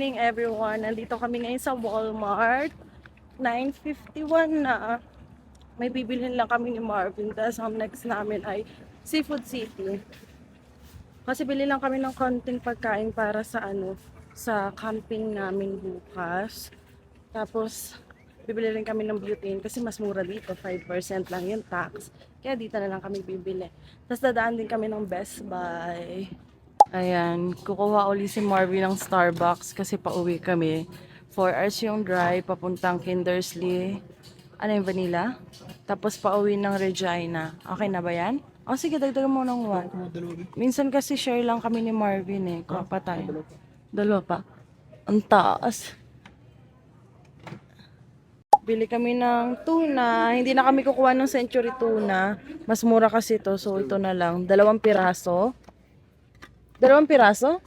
morning everyone. Nandito kami ngayon sa Walmart. 9:51 na. May bibilhin lang kami ni Marvin. Tapos ang next namin ay Seafood City. Kasi bili lang kami ng konting pagkain para sa sa camping namin bukas. Tapos bibili rin kami ng butane kasi mas mura dito. 5% lang yung tax. Kaya dito na lang kami bibili. Tapos dadaan din kami ng Best Buy. Ayan, kukuha uli si Marvin ng Starbucks kasi pauwi kami. 4 hours yung drive, papuntang Kindersley. Ano yung vanilla? Tapos pauwi ng Regina. Okay na ba yan? O sige, dagdagan mo ng 1. Minsan kasi share lang kami ni Marvin eh. Kuha pa tayo. Dalawa pa. Ang taas. Bili kami ng tuna. Hindi na kami kukuha ng century tuna. Mas mura kasi to, so ito na lang. 2 piraso. 2 piraso?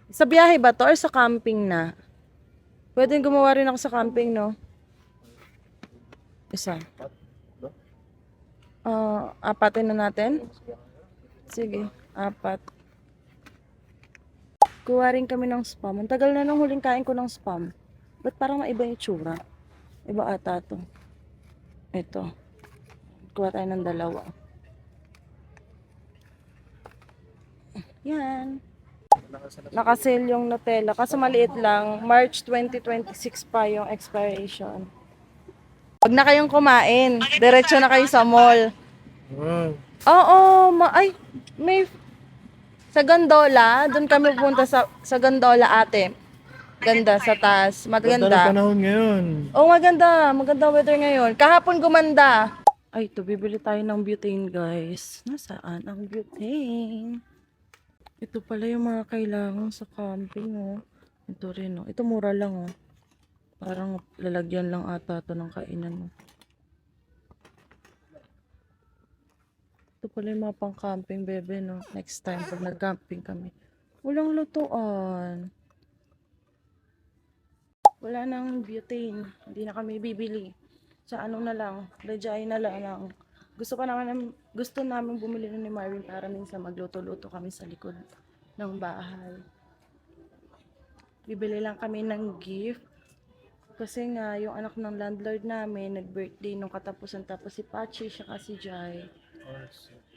Sa biyahe ba to or sa camping na? Pwedeng gumawa rin ako sa camping, no? Isa. Apatin na natin? Sige, 4. Kuha rin kami ng spam. Ang tagal na nung huling kain ko ng spam. Ba't parang maiba yung tsura? Iba ata to. Ito. Kuha tayo ng 2. Yan. Nakasale yung Nutella. Kaso maliit lang. March 2026 pa yung expiration. Huwag na kayong kumain. Diretso na kayo sa mall. Oo. May... Sa gondola. Doon kami pupunta sa gondola ate. Ganda sa taas. Maganda. Ganda ng panahon ngayon. Oo, maganda. Maganda weather ngayon. Kahapon gumanda. Ay, ito. Bibili tayo ng butane, guys. Nasaan ang butane? Ito pala yung mga kailangan sa camping, oh. Ito rin, oh. Ito mura lang, oh. Parang lalagyan lang ata ito ng kainan, oh. Ito pala yung mga pang-camping, bebe, no. Next time, pag nag-camping kami. Walang lutuan. Wala nang butane. Hindi na kami bibili. Sa ano na lang, Regina na lang. Gusto namin bumili ni Marvin para minsan magluto-luto kami sa likod ng bahay. Bibili lang kami ng gift. Kasi nga, yung anak ng landlord namin, nag-birthday nung katapusan. Tapos si Pachi, siya si Jai.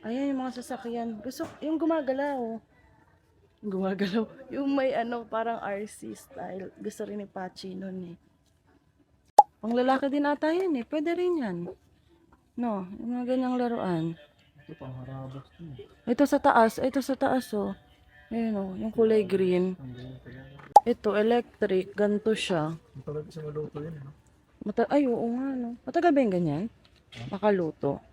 Ayan yung mga sasakyan. Gusto, yung gumagalaw. Gumagalaw. Yung may parang RC style. Gusto rin ni Pachi nun eh. Pang lalaki din ata yan eh. Pwede rin yan. No, yung mga ganyang laruan. Ito pang harabas. Ito sa taas. Ito sa taas oh. Ayun oh, yung kulay green. Ito, electric. Ganto siya. Matagal kasi maluto yun. Ay, oo nga no. Matagal ba yung ganyan? Makaluto.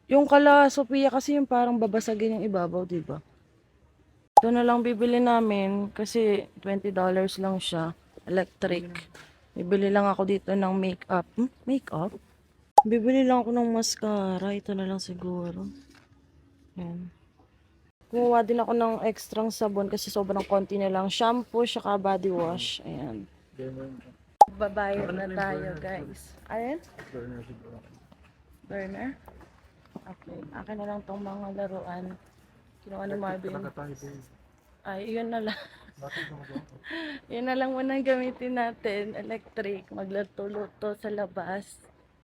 Yung kala Sophia kasi yung parang babasagin yung ibabaw, diba? Ito na lang bibili namin kasi $20 lang siya. Electric. Bibili lang ako dito ng makeup. Makeup? Bibili lang ako ng mascara. Ito na lang siguro. Yan. Kumuha din ako ng extrang sabon kasi sobrang konti na lang. Shampoo, saka body wash. Ayan. Babayad na tayo, guys. Ayan? Burner? Okay. Akin na lang tong mga laruan. Kinuha ni Marvin. Ay, yun na lang. Yun na lang muna gamitin natin. Electric. Magluto-luto sa labas.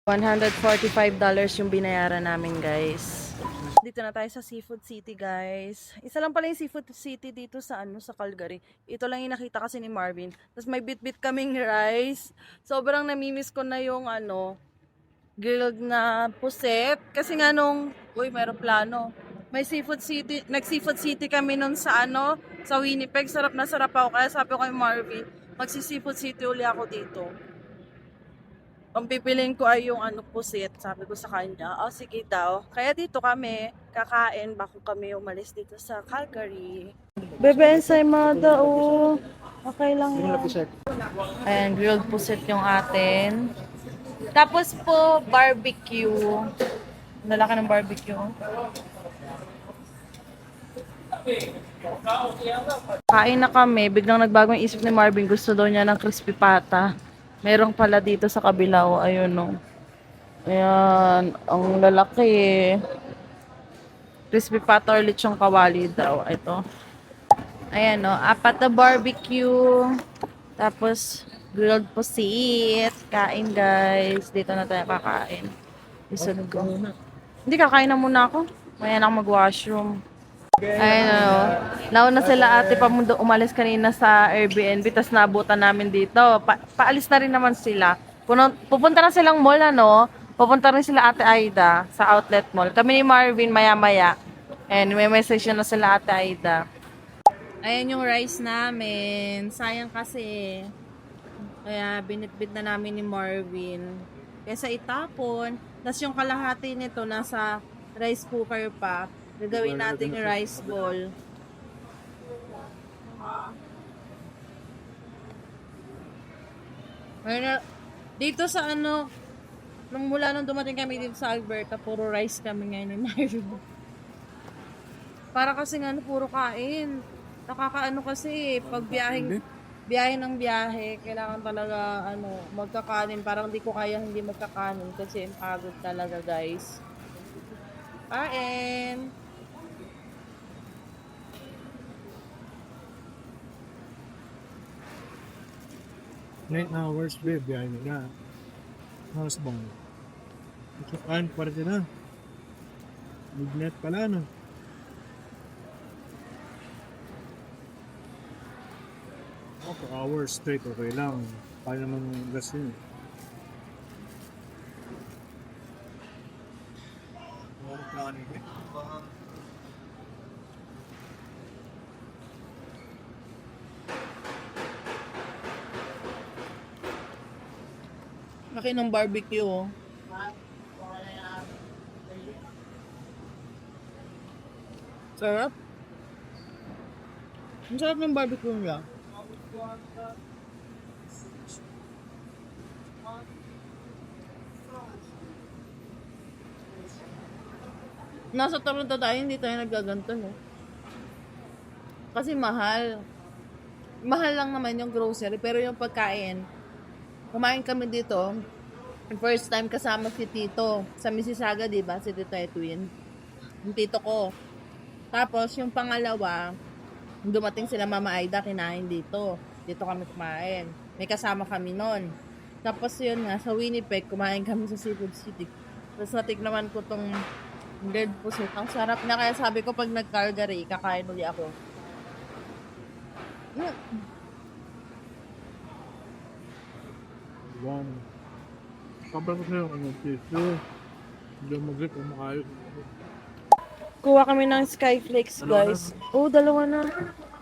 $145 yung binayaran namin, guys. Dito na tayo sa Seafood City, guys. Isa lang pala yung Seafood City dito sa sa Calgary. Ito lang yung nakita kasi ni Marvin. Tapos may bit-bit kaming rice. Sobrang namimiss ko na yung grilled na puset. Kasi nga uy, mayroong plano. May Seafood City, nag-Seafood City kami nun sa sa Winnipeg. Sarap na sarap ako. Kaya sabi ko kay Marvin, magsi-Seafood City uli ako dito. Ang pipiliin ko ay yung pusit. Sabi ko sa kanya, sige daw. Kaya dito kami kakain bago kami umalis dito sa Calgary. Bebe ensaymada, okay lang yan. Ayan, grilled pusit yung atin. Tapos po, barbecue. Lalaki ng barbecue. Kain na kami. Biglang nagbago yung isip ni Marvin. Gusto daw niya ng crispy pata. Merong pala dito sa kabila. Ayun o. Ayan. Ang lalaki. Crispy pata or lechong kawali daw. Ito. Ayan o, apat na barbecue. Tapos, grilled pusit. Kain guys. Dito na tayo kakain. Isod ko. Hindi, kakain na muna ako. Maya na ako mag-washroom. Ayun o. Nauna sila ate pa mundo umalis kanina sa Airbnb. Tapos naabutan namin dito. Paalis na rin naman sila. Pupunta na silang mall ano. Pupunta rin sila ate Aida sa outlet mall. Kami ni Marvin maya-maya. And may message na sila ate Aida. Ayan yung rice namin. Sayang kasi. Kaya binitbit na namin ni Marvin. Kesa itapon. Tapos yung kalahati nito nasa rice cooker pa. Gagawin natin yung rice ball. Dito sa ano, nung dumating kami dito sa Alberta, puro rice kami ngayon ni Marvin. Para kasi nga puro kain. Nakakaano kasi pag biyahe ng biyahe, kailangan talaga magkakanin. Parang hindi ko kaya hindi magkakanin kasi pagod talaga guys. Kain! 9 hours, babe. Biyahe nila. House bang? Ito kain pa rin na. Midnight pala, no? Oh, 4 hours straight, okay lang. Kaya naman yung gas yun. Laki ng barbecue oh. Sarap. Ang sarap ng barbecue niya. Nasa Toronto tayo, hindi tayo nagaganto, no? Kasi mahal. Mahal lang naman yung grocery, pero yung pagkain, kumain kami dito, first time kasama si Tito, sa Mississauga, diba? Si Tito Edwin. Yung tito ko. Tapos, yung pangalawa, dumating sila Mama Aida, kinain dito. Dito kami kumain. May kasama kami nun. Tapos yun nga, sa Winnipeg, kumain kami sa Seafood City. Tapos natignaman ko tong grilled pusit. Ang sarap na, kaya sabi ko pag nag-Calgary, kakain uli ako. Wow. Kapag ko yung tissue. Hindi mag-grip o makayos. Kuha kami ng Skyflakes, guys. Oh, dalawa na.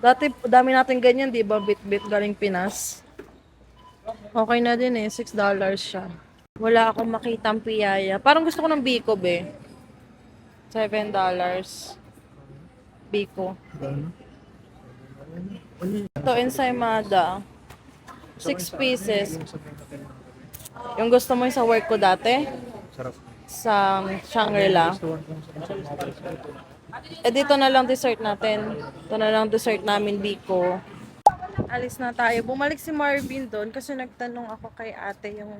Dati, dami natin ganyan, di ba? Bit-bit galing Pinas. Okay na din eh. $6 siya. Wala akong makitang piyaya. Parang gusto ko ng Biko, be. $7. Biko. Ito, ensaymada. 6 pieces. Yung gusto mo yung sa work ko dati? Sarap. Sa Shangri-La. Eh, dito na lang dessert natin. Ito na lang dessert namin, Biko. Alis na tayo. Bumalik si Marvin doon kasi nagtanong ako kay ate yung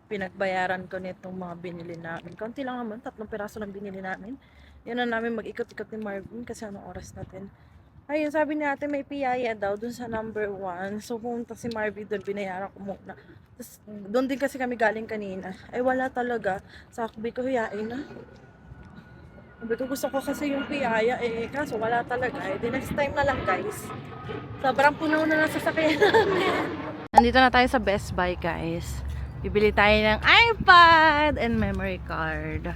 pinagbayaran ko nitong mga binili namin. Konti lang naman, 3 piraso lang binili namin. Yan na namin mag-ikot-ikot ni Marvin kasi anong oras natin. Ayun, sabi ni ate may piyaya daw dun sa number 1. So, pumunta si Marvin doon, binayaran ko muna. Tapos, doon din kasi kami galing kanina. Ay, wala talaga. Sabi ko, hiyain na. Sabi ko, gusto ko kasi yung piyaya. Eh, kaso wala talaga. Eh, the next time na lang, guys. Sobrang puno na ng sasakyan namin. Nandito na tayo sa Best Buy, guys. Bibili tayo ng iPad and memory card.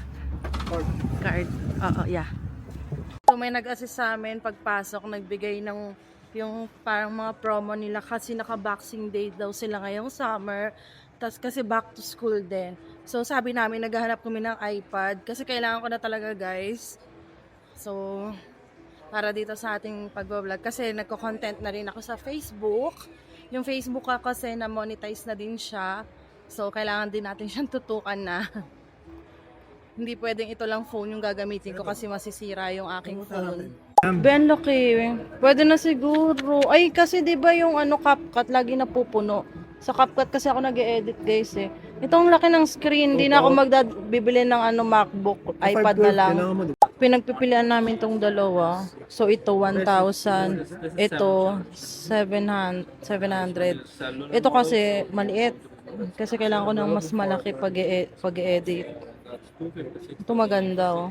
Card. Oo, yeah. So, may nag-assist sa amin pagpasok, nagbigay ng yung parang mga promo nila kasi naka-Boxing Day daw sila ngayong summer. Tapos kasi back to school din. So, sabi namin, naghahanap kami ng iPad kasi kailangan ko na talaga, guys. So, para dito sa ating pag-vlog. Kasi nagko-content na rin ako sa Facebook. Yung Facebook ko kasi na-monetize na din siya. So, kailangan din natin siyang tutukan na. Hindi pwedeng ito lang phone yung gagamitin ko kasi masisira yung aking phone. Ben, laki. Pwede na siguro. Ay, kasi di ba yung CapCut lagi napupuno. Sa CapCut kasi ako nag-e-edit, guys eh. Itong laki ng screen, hindi na ako bibili ng MacBook, iPad na lang. Pinagpipilian namin tong dalawa. So, ito 1,000. Ito 700. Ito kasi maliit. Kasi kailangan ko ng mas malaki pag-edit. Ito maganda, oh.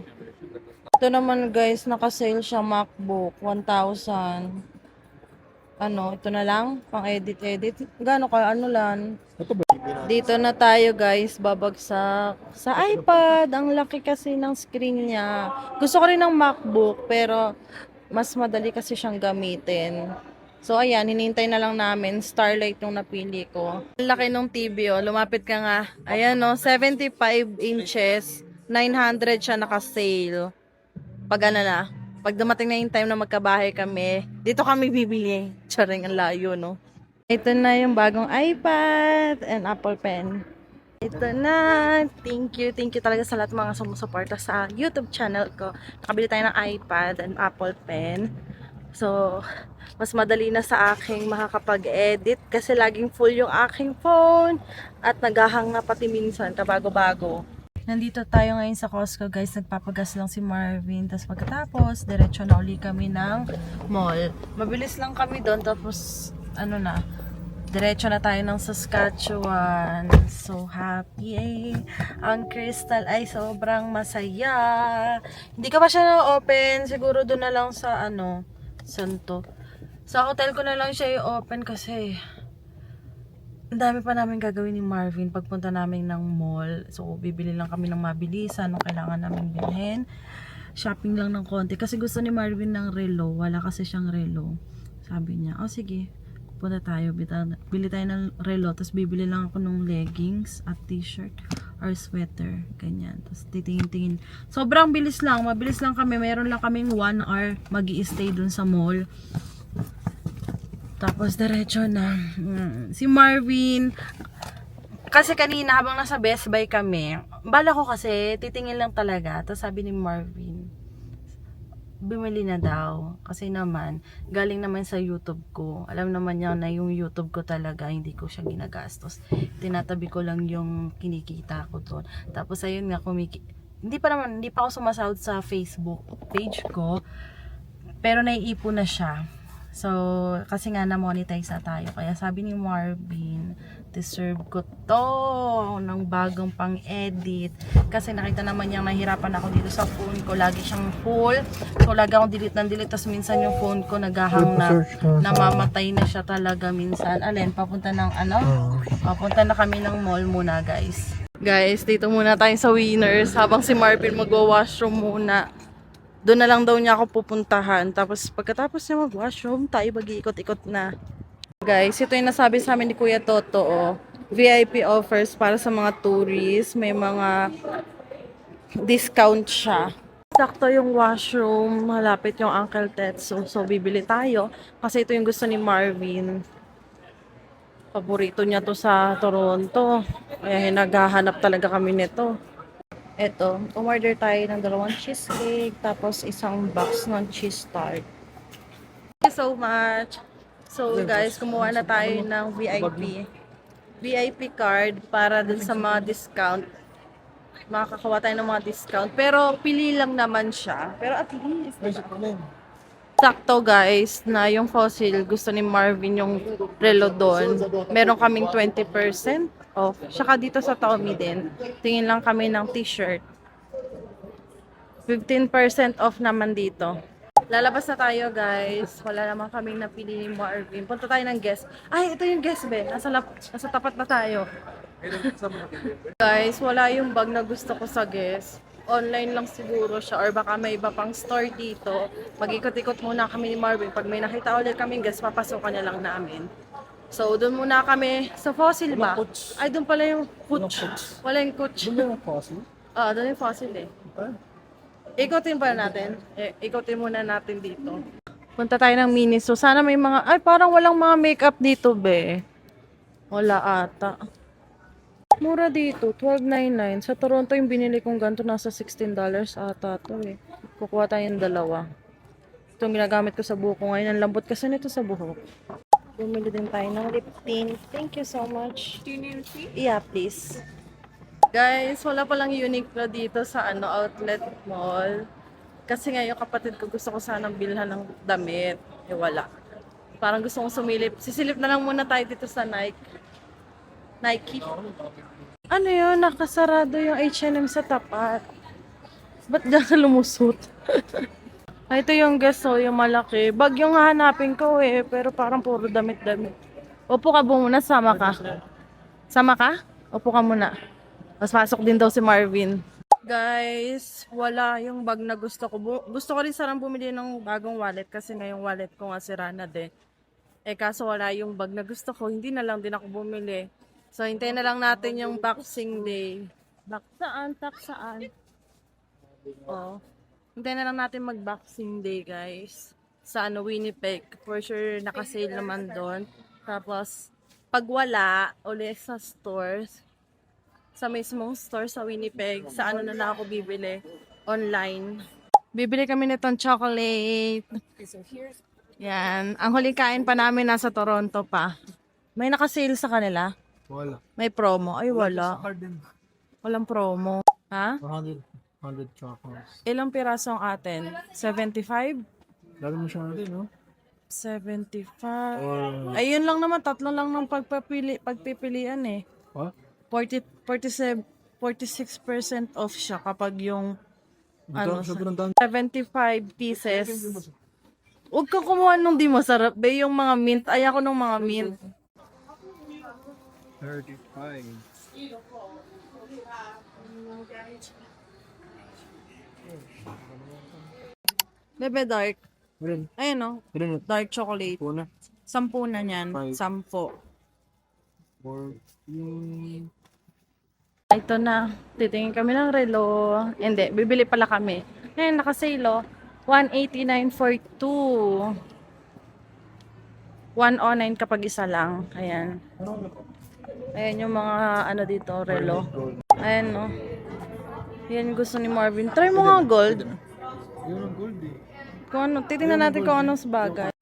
Ito naman guys, naka-sale siya MacBook, 1,000. Ano, ito na lang, pang edit. Gaano ka, ano lang. Ito ba? Dito na tayo guys, babagsak sa iPad. Ang laki kasi ng screen niya. Gusto ko rin ng MacBook, pero mas madali kasi siyang gamitin. So ayan, hinintay na lang namin. Starlight yung napili ko. Ang laki ng TV, oh. Lumapit ka nga. Ayan, oh, 75 inches. 900 siya naka-sale. Pag ano na, pag dumating na yung time na magkabahay kami, dito kami bibili. Charing, ang layo, no? Ito na yung bagong iPad and Apple Pen. Ito na. Thank you talaga sa lahat ng mga sumusuporta sa YouTube channel ko. Nakabili tayo ng iPad and Apple Pen. So, mas madali na sa aking makakapag-edit kasi laging full yung aking phone at naghahang na pati minsan kabago-bago. Nandito tayo ngayon sa Costco guys, nagpapagas lang si Marvin, tapos pagkatapos diretso na uli kami ng mall. Mabilis lang kami doon, tapos ano na, diretso na tayo ng Saskatchewan. So happy, ang Crystal ay sobrang masaya. Hindi ka pa siya na-open, siguro doon na lang sa ano, santo. Sa hotel ko na lang siya i-open kasi ang dami pa namin gagawin ni Marvin pagpunta namin ng mall. So, bibili lang kami ng mabilisan nung kailangan namin bilhin. Shopping lang ng konti. Kasi gusto ni Marvin ng relo. Wala kasi siyang relo. Sabi niya, oh sige, punta tayo. Bili tayo ng relo. Tapos bibili lang ako ng leggings at t-shirt or sweater. Ganyan. Tapos titingin-tingin. Sobrang bilis lang. Mabilis lang kami. Meron lang kaming 1 hour mag-i-stay dun sa mall. Tapos diretso na. Si Marvin, kasi kanina habang nasa Best Buy kami, bala ko kasi titingin lang talaga. Tapos sabi ni Marvin, bumili na daw. Kasi naman, galing naman sa YouTube ko. Alam naman niya na yung YouTube ko talaga, hindi ko siya ginagastos. Tinatabi ko lang yung kinikita ko doon. Tapos ayun nga, hindi pa ako sumasahod sa Facebook page ko. Pero naiipon na siya. So, kasi nga na-monetize na tayo. Kaya sabi ni Marvin, deserve ko to ng bagong pang-edit. Kasi nakita naman niyang nahirapan ako dito sa phone ko. Lagi siyang full. So, lagi akong delete ng delete. Tapos minsan yung phone ko naghahang na. Namamatay na siya talaga minsan. Alin, papunta ng ano? Papunta na kami ng mall muna, guys. Guys, dito muna tayo sa Winners. Habang si Marvin magwa-washroom muna. Doon na lang daw niya ako pupuntahan. Tapos pagkatapos niya mag-washroom, tayo mag-iikot-ikot na. Guys, ito yung nasabi sa amin ni Kuya Toto. Oh. VIP offers para sa mga tourists. May mga discount siya. Sakto yung washroom. Malapit yung Uncle Tetsu. So, bibili tayo. Kasi ito yung gusto ni Marvin. Paborito niya to sa Toronto. Kaya naghahanap talaga kami nito. Eto, umorder tayo ng 2 cheesecake, tapos isang box ng cheese tart. Thank you so much! So guys, kumuha na tayo ng VIP card para dun sa mga discount. Makakakuha tayo ng mga discount. Pero pili lang naman siya. Pero at least, sakto guys, na yung Fossil, gusto ni Marvin yung relo doon. Meron kaming 20% off. Saka dito sa Tommy din. Tingin lang kami ng t-shirt. 15% off naman dito. Lalabas na tayo guys. Wala naman kaming napili ni Marvin. Punta tayo ng Guess. Ay, ito yung Guess Ben. Nasa tapat na tayo. Guys, wala yung bag na gusto ko sa Guess. Online lang siguro siya or baka may iba pang store dito. Mag-ikot-ikot muna kami ni Marvin. Pag may nakita ulit kami Guess, papasokan na lang namin. So, doon muna kami sa Fossil ba? Ay, doon pala yung Coach. Wala yung Coach. Doon yung Fossil? Doon yung Fossil eh. Ikotin pa natin. Ikotin muna natin dito. Punta tayo ng Miniso. Sana may mga, ay parang walang mga makeup dito be. Wala ata. Mura dito, $12.99. Sa Toronto yung binili kong ganito, nasa $16 ata to eh. Kukuha tayo ng 2. Ito yung ginagamit ko sa buhok ko ngayon. Ang lambot kasi nito sa buhok. Bumili din tayo ng lip tint. Thank you so much. Yeah, please. Guys, wala palang Uniqlo dito sa outlet mall. Kasi nga yung kapatid ko gusto ko sanang bilhan ng damit. Eh wala. Parang gusto kong sumilip. Sisilip na lang muna tayo dito sa Nike. Nike. Ano yun? Nakasarado yung H&M sa tapat. Ba't dyan ka lumusot? Ay, ito yung gaso, yung malaki. Bag yung hahanapin ko eh. Pero parang puro damit-damit. Upo ka muna, sama ka. Sama ka? Upo ka muna. Mas pasok din daw si Marvin. Guys, wala yung bag na gusto ko. Gusto ko rin sarang bumili ng bagong wallet kasi na yung wallet ko nga sira na din. Eh kaso wala yung bag na gusto ko, hindi na lang din ako bumili. So hintayin na lang natin yung Boxing Day. Saan? Saan? Oh. Hintayin na lang natin mag Boxing Day guys. Sa Winnipeg. For sure nakasale naman doon. Tapos pag wala, uli sa stores, sa mismong store sa Winnipeg, sa na lang ako bibili online. Bibili kami nitong chocolate. Yan. Ang huling kain pa namin nasa Toronto pa. May nakasale sa kanila? Wala. May promo? Ay, wala. Sa card din. Walang promo. Ha? 100 chocolates. Ilang piraso ang atin? 75? Lalo mo siya natin, no? 75. Or, Ayun lang naman, tatlo lang ng pagpipilian eh. what? 46% off siya kapag yung Dito, sobrang dami. 75 pieces. Huwag ka kumuha nung di masarap, be. Yung mga mint. Ayoko nung mga mint. 35. Bebe dark. Rin. Ayun o. Rin. Dark chocolate. Una. 10 na yan. Five. 10. Or, yung... Ito na. Titingin kami ng relo. Hindi. Bibili pala kami. Ngayon, nakasale o. 189 for 2. 109 kapag isa lang. Ayan. Ayan yung mga ano dito, relo. Ayan no. Yan yung gusto ni Marvin. Try mo nga gold. Yun ang gold eh. Kung ano, titingnan natin kung anong bagay.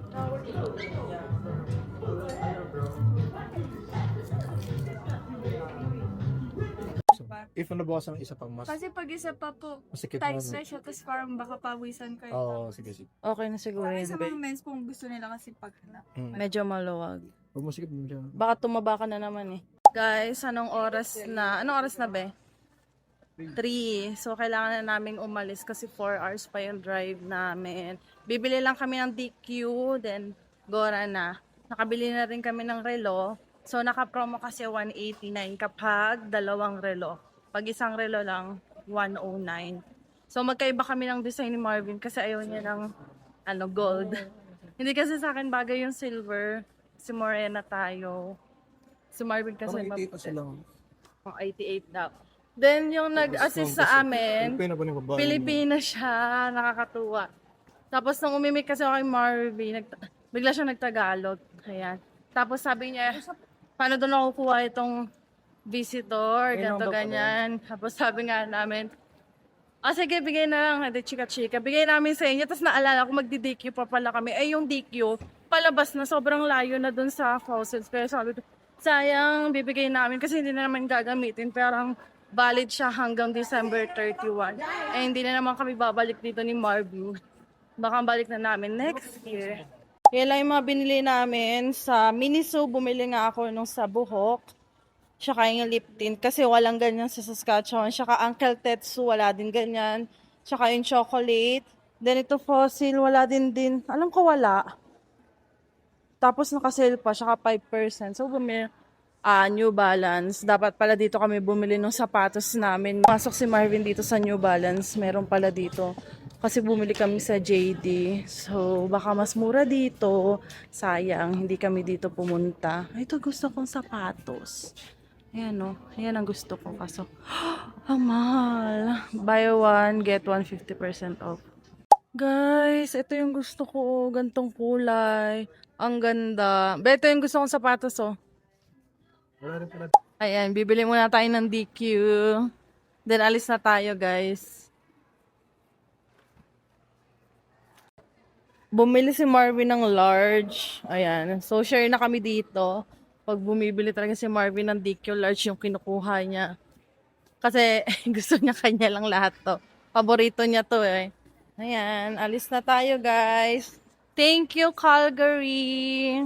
If nabawasan ng isa pang mas Kasi pag isa pa po, masikip tight na. na siya, tapos parang baka pawisan kayo. Oo, sige, sige. Okay na siguro Kaya yun, sa babe. mga men's kung gusto nila kasi pag na. Medyo maluwag. Huwag masikip mo siya. Baka tumaba ka na naman eh. Guys, anong oras na? Anong oras na be? 3. So, kailangan na namin umalis kasi 4 hours pa yung drive namin. Bibili lang kami ng DQ, then Gora na. Nakabili na rin kami ng relo. So, naka-promo kasi 189 kapag dalawang relo. Pag isang relo lang, 109. So, magkaiba kami ng design ni Marvin kasi ayaw niya ng gold. Hindi kasi sa akin bagay yung silver. Si Morena tayo. Si Marvin kasi Parang 88 pa sila. 88 daw. Then, yung nag-assist sa amin, Pilipina pa ng babae. Pilipina siya, nakakatuwa. Tapos, nung umimik kasi ako kay Marvin, bigla siya nagtagalog. Ayan. Tapos, sabi niya, paano doon ako kuha itong visitor, ganito, ganyan. Tapos, sabi nga namin, sige, bigay na lang, hindi chika-chika. Bigay namin sa inyo, tapos naalala ko, magdi-DQ pa pala kami. Yung DQ, palabas na, sobrang layo na doon sa faucets. Pero sabi ko, sayang, bibigay namin kasi hindi na naman gagamitin. Pero valid siya hanggang December 31. Hindi na naman kami babalik dito ni Marvin. Baka balik na namin next year. Yan lang yung mga binili namin. Sa Miniso, bumili nga ako nung sa Buhok. Tsaka yung lip tint. Kasi walang ganyan sa Saskatchewan. Tsaka Uncle Tetsu, wala din ganyan. Tsaka yung chocolate. Then ito Fossil, wala din. Alam ko wala. Tapos nakasale pa, tsaka 5%. So bumili, New Balance. Dapat pala dito kami bumili ng sapatos namin. Pasok si Marvin dito sa New Balance. Meron pala dito. Kasi bumili kami sa JD. So, baka mas mura dito. Sayang, hindi kami dito pumunta. Ito gusto kong sapatos. Ayan o. Ayan ang gusto ko. Kaso, ang mahal. Buy one, get one 50% off. Guys, ito yung gusto ko. Gantong kulay. Ang ganda. Ito yung gusto kong sapatos oh. Wala rin pala. Ayan, bibili muna tayo ng DQ. Then, alis na tayo, guys. Bumili si Marvin ng large. Ayan. So, share na kami dito. Pag bumibili talaga si Marvin ng DQ large yung kinukuha niya. Kasi, gusto niya kanya lang lahat to. Paborito niya to eh. Ayan, alis na tayo guys. Thank you, Calgary!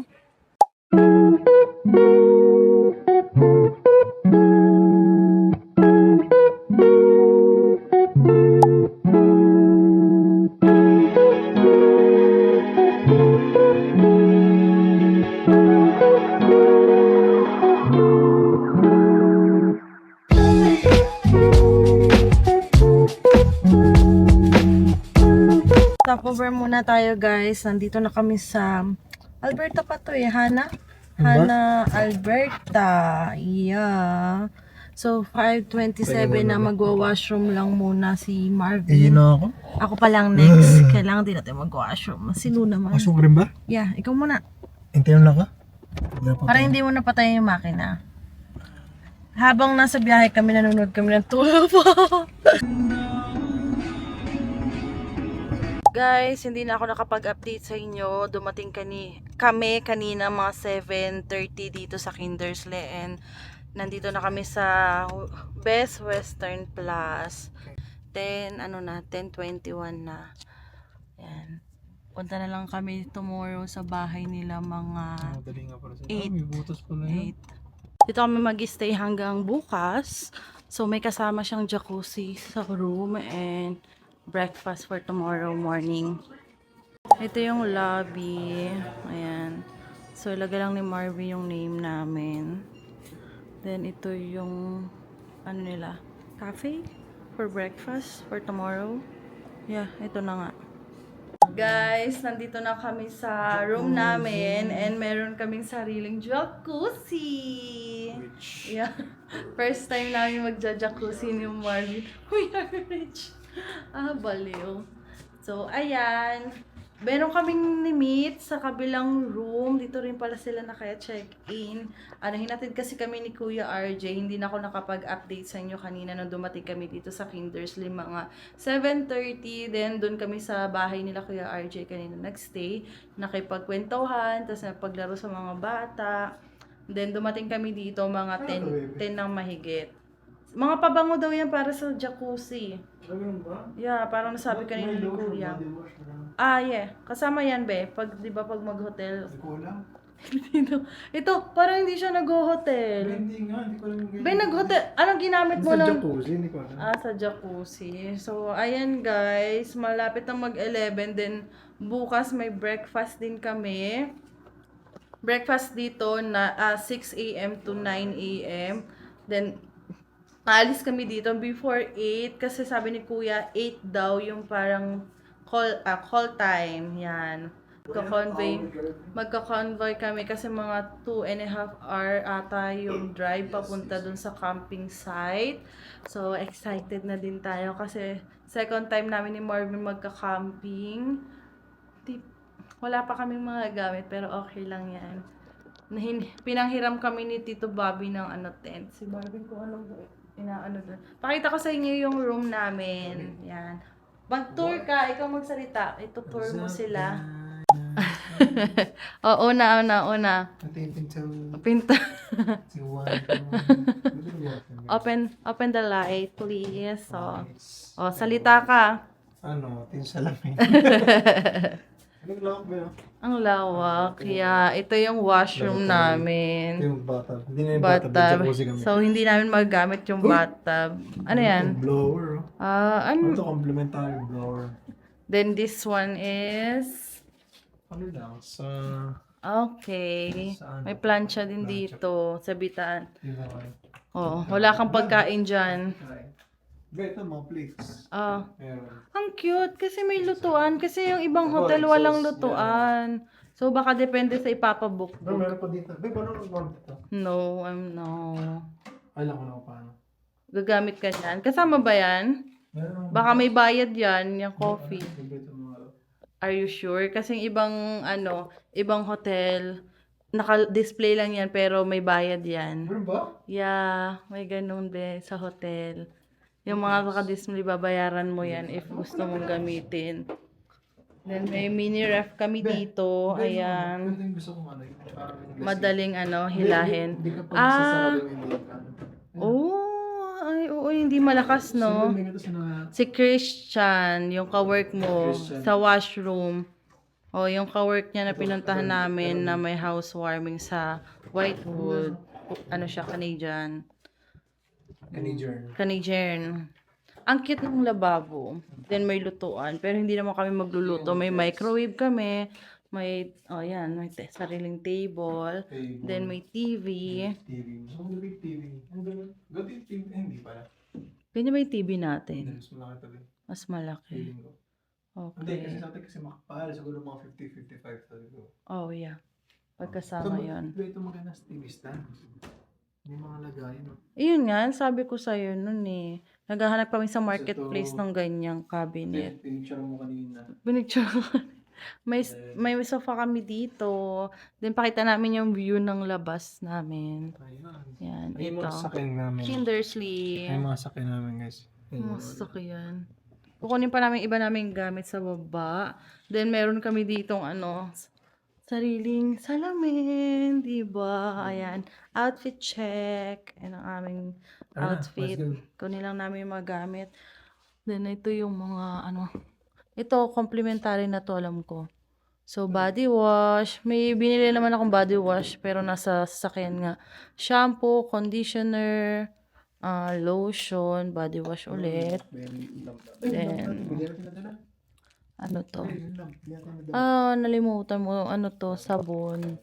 Stopover muna tayo guys. Nandito na kami sa Alberta pa to Hana? Hana, Alberta. Yeah. So, 5:27 na magwa-washroom lang muna si Marvin. na ako. Ako pa lang next. Kailangan din natin mag-washroom. Sino naman? Pasok rin ba? Yeah, ikaw muna. Hintayin lang ka? Para hindi mo napatayin yung makina. Habang nasa biyahe kami, nanonood kami ng tulog po. Guys, hindi na ako nakapag-update sa inyo. Dumating kami kanina mga 7:30 dito sa Kindersley and nandito na kami sa Best Western Plus. 10:21 na. Yan. Punta na lang kami tomorrow sa bahay nila mga Madali nga para sa 8. may butas pala yun. 8. Dito kami mag-stay hanggang bukas. So may kasama siyang jacuzzi sa room and breakfast for tomorrow morning. Ito yung lobby. Ayan. So ilagay lang ni Marvin yung name namin. Then ito yung ano nila, cafe for breakfast for tomorrow. Yeah, ito na nga. Guys, nandito na kami sa room namin and meron kaming sariling jacuzzi. Yeah. First time namin magja-jacuzzi ni Marvin. We are rich. Baliw. So, ayan. Meron kaming ni-meet sa kabilang room. Dito rin pala sila nakaya-check-in. Hinatid kasi kami ni Kuya RJ. Hindi na ako nakapag-update sa inyo kanina nung dumating kami dito sa Kindersley mga 7:30. Then, doon kami sa bahay nila Kuya RJ kanina nagstay. Nakipagkwentuhan, tapos napaglaro sa mga bata. Then, dumating kami dito mga 10 ng mahigit. Mga pabango daw yan para sa jacuzzi. Yeah, parang nasabi kanina ni Kuya. Yeah. Kasama yan, be. Pag, di ba, pag mag-hotel. Ito, parang hindi siya nag-hotel. Hindi nga, hindi ko lang Be, nag-hotel. Anong ginamit mo Sa ng... jacuzzi, hindi ko alam. Sa jacuzzi. So, ayan guys. Malapit na mag-11. Then, bukas may breakfast din kami. Breakfast dito na 6 a.m. to 9 a.m. Then, aalis kami dito before 8 kasi sabi ni Kuya 8 daw yung parang call time. Yan. Magka-convoy kami kasi mga 2.5 hour ata yung drive papunta dun sa camping site. So, excited na din tayo kasi second time namin ni Marvin magka-camping. Wala pa kaming mga gamit pero okay lang yan. Pinanghiram kami ni Tito Bobby ng tent. Si Marvin kung anong doon. Pakita ko sa inyo yung room namin. Yan. Mag-tour ka, ikaw magsalita. Ito tour mo sila. Una. Pinto. Open the light, please. Salita ka. Tinsa lang eh. Anong lawak ba yun? Ang lawak. Yeah, ito yung washroom namin. Ito yung bathtub. Hindi na yung bathtub. Jacuzzi kami. So, hindi namin magamit yung bathtub. Ano yan? Blower. Ito complementary blower. Then, this one is... Ano lang? Okay. May plancha din dito. Sa bitaan. Oh, wala kang pagkain dyan. Ito mga plates. Ang cute. Kasi may lutuan. Kasi yung ibang hotel walang lutuan. So, baka depende sa ipapabook. Bro, meron pa dito. Paano nag-warm ito? No. Alam ko na kung paano. Gagamit ka yan. Kasama ba yan? Baka may bayad yan. Yung coffee. Are you sure? Kasi ibang hotel, naka-display lang yan pero may bayad yan. Meron ba? Yeah, may ganun be sa hotel. Yung mga naka-display, babayaran mo yan if gusto mong gamitin. Then may mini ref kami dito. Ayan. Madaling hilahin. Hindi ka pag sasarado yung Oo, Uy, hindi malakas, no? Sino ito sa Si Christian, yung kawork mo, Christian. sa washroom. O, yung kawork niya na pinuntahan namin na may housewarming sa Whitewood. Ano siya, Canadian. Canadian. Ang cute ng lababo. Then may lutuan. Pero hindi naman kami magluluto. May microwave kami. May, oh yan, may sariling table. Then may TV. TV. Gusto mo yung TV. Ang ganun. Gati yung TV. Hindi pala. Ganyan ba yung TV natin? Mas malaki tabi. Mas malaki. Feeling ko. Hindi, kasi Okay. sa atin kasi makapal. Siguro mga 50-55 tabi ko. Oh, yeah. Pagkasama yun. Ito maganda sa TV stand. May mga lagayan. No? Ayun nga, sabi ko sa'yo nun eh. Naghahanap kami sa marketplace ng ganyang cabinet. Pinicture mo kanina. Pinicture ko. may sofa kami dito. Then pakita namin yung view ng labas namin. Ayan. Yan, Ay, ito. mga sakin namin. Kindersley. Ay, mga sakin namin guys. Masok yan. Kukunin pa namin iba naming gamit sa baba. Then meron kami ditong sariling salamin, di ba? Ayan. Outfit check. Ayan ang aming outfit. let's go. Kunin lang namin yung mga gamit. Then ito yung mga ito, complimentary na to, alam ko. So, body wash. May binili naman akong body wash, pero nasa sasakyan nga. Shampoo, conditioner, lotion, body wash ulit. Then, ano to? Nalimutan mo. Ano to? Sabon.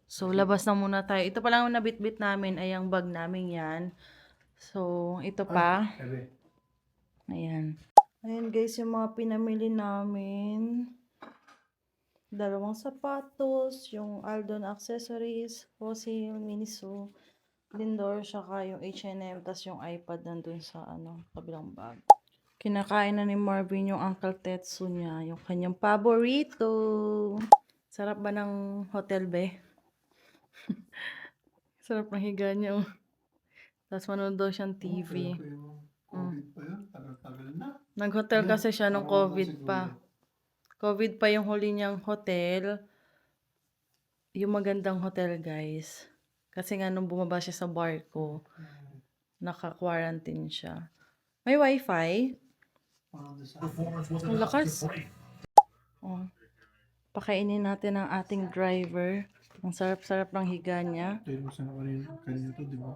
So, labas na muna tayo. Ito pa lang ang nabitbit namin ay ang bag namin yan. So, ito pa. Ayan. Ayan guys, yung mga pinamili namin. Dalawang sapatos, yung Aldon accessories, Fossil, Miniso, Lindor, saka yung H&M, tas yung iPad nandun sa kabilang bag. Kinakain na ni Marvin yung Uncle Tetsu niya, yung kanyang paborito. Sarap ba ng hotel, be? Sarap ng higa niya. Tapos manood daw siyang TV. COVID pa yun? Tagal-tagal na. Nag-hotel kasi siya nung COVID pa. COVID pa yung huli niyang hotel. Yung magandang hotel, guys. Kasi nga nung bumaba siya sa barko, naka-quarantine siya. May wifi. Ang lakas. Oh. Pakainin natin ang ating driver. Ang sarap-sarap ng higa niya. Tayo mo sana kanina to, di ba?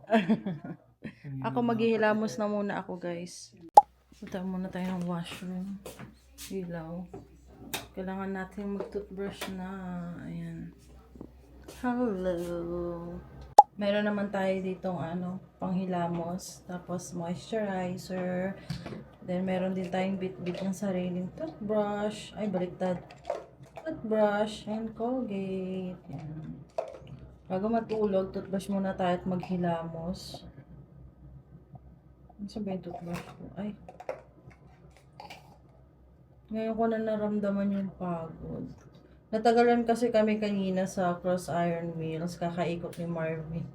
Ako maghihilamos na muna ako, guys. Punta muna tayo ng washroom. Ilaw. Kailangan natin mag-toothbrush na. Ayan. Hello. Meron naman tayo ditong panghilamos. Tapos moisturizer. Then meron din tayong bit-bit ng sariling toothbrush. Ay, baliktad. Toothbrush and Colgate. Ayan. Bago matulog, toothbrush muna tayo at maghilamos. Ano sabihin toothbrush ko? Ay. Ngayon ko na naramdaman yung pagod. Natagalan kasi kami kanina sa Cross Iron Mills, kakaikot ni Marvin.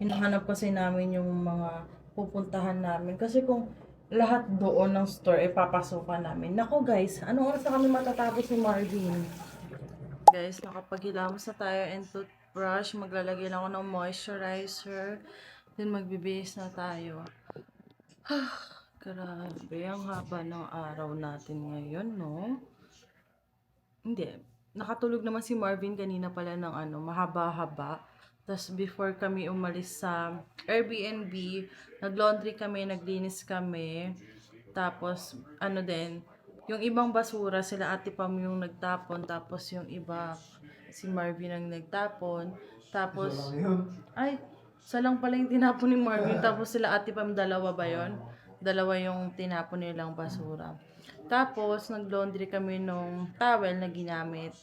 Hinahanap kasi namin yung mga pupuntahan namin. Kasi kung lahat doon ng store, papasukan namin. Nako guys, anong oras na kami matatapos ni Marvin? Guys, nakapaghilamos na tayo and toothbrush. Maglalagay lang ako ng moisturizer. Then magbibihis na tayo. Grabe, ang haba ng araw natin ngayon, no? Hindi. Nakatulog naman si Marvin kanina pala ng mahaba-haba. Tapos before kami umalis sa Airbnb, nag-laundry kami, naglinis kami. Tapos, yung ibang basura, sila Ate Pam yung nagtapon. Tapos yung iba, si Marvin ang nagtapon. Tapos, isa lang pala yung tinapon ni Marvin. Tapos sila Ate Pam, dalawa ba yun? Dalawa yung tinapon nilang basura. Tapos, nag-laundry kami nung towel na ginamit.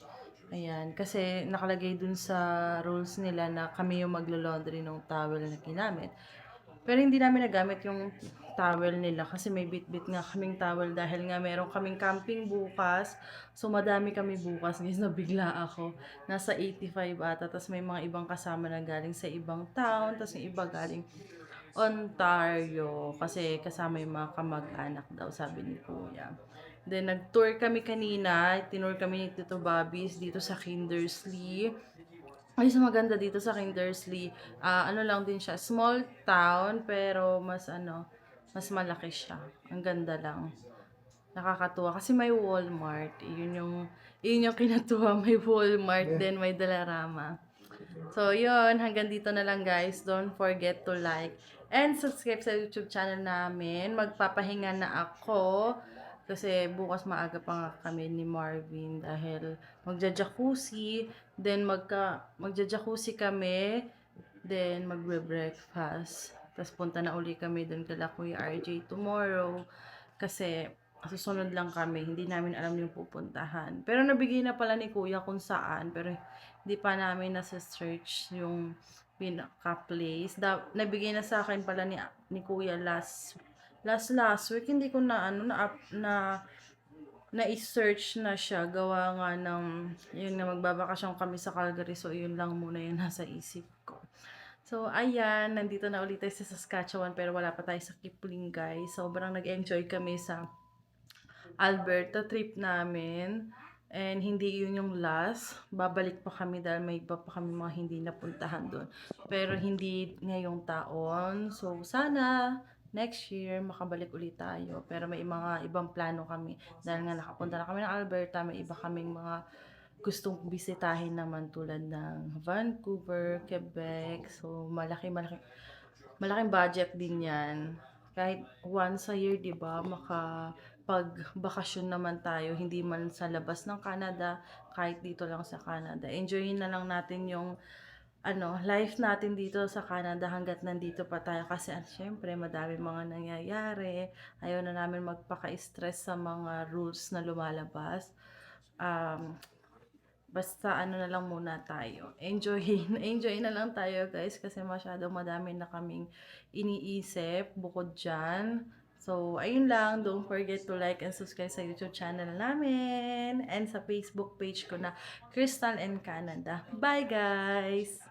Ayan, kasi nakalagay dun sa rules nila na kami yung maglo-laundry nung towel na ginamit. Pero hindi namin nagamit yung towel nila kasi may bit-bit nga kaming towel dahil nga meron kaming camping bukas. So, madami kami bukas. Guys, nabigla ako. Nasa 85 ata. Tapos may mga ibang kasama na galing sa ibang town. Tapos yung iba galing Ontario. Kasi kasama yung mga kamag-anak daw, sabi ni Kuya. Then, nag-tour kami kanina. Tinur kami ni Tito Bobby's dito sa Kindersley. Ay, maganda dito sa Kindersley. Lang din siya. Small town, pero mas mas malaki siya. Ang ganda lang. Nakakatuwa kasi may Walmart. Yun yung kinatuwa. May Walmart din, may Dollarama. So, yun. Hanggang dito na lang, guys. Don't forget to like and subscribe sa YouTube channel namin. Magpapahinga na ako. Kasi bukas maaga pa nga kami ni Marvin dahil magja-jacuzzi. Then, magja-jacuzzi kami. Then, magbe-breakfast. Tapos, punta na uli kami dun kala Kuya RJ tomorrow. Kasi, susunod lang kami. Hindi namin alam yung pupuntahan. Pero, nabigay na pala ni Kuya kung saan. Pero, hindi pa namin nasa-search yung pinaka-place. Nabigay na sa akin pala ni Kuya last week. Hindi ko na-search na siya. Gawa nga ng, yun na magbabakasyon kami sa Calgary. So, yun lang muna yung nasa isip ko. So, ayan. Nandito na ulit tayo sa Saskatchewan. Pero wala pa tayo sa Kipling, guys. Sobrang nag-enjoy kami sa Alberta trip namin. And hindi yun yung last. Babalik pa kami dahil may iba pa kami mga hindi napuntahan doon. Pero hindi ngayong taon. So, sana next year makabalik ulit tayo. Pero may mga ibang plano kami. Dahil nga nakapunta na kami ng Alberta, may iba kaming mga gustong bisitahin naman tulad ng Vancouver, Quebec. So, malaking budget din yan. Kahit once a year, di ba, pag-bakasyon naman tayo, hindi man sa labas ng Canada, kahit dito lang sa Canada. Enjoyin na lang natin yung life natin dito sa Canada hanggat nandito pa tayo kasi syempre madami mga nangyayari. Ayaw na namin magpaka-stress sa mga rules na lumalabas. Basta na lang muna tayo. Enjoy na lang tayo, guys, kasi masyadong madami na kaming iniisip bukod dyan. So, ayun lang. Don't forget to like and subscribe sa YouTube channel namin and sa Facebook page ko na Crystal and Canada. Bye, guys!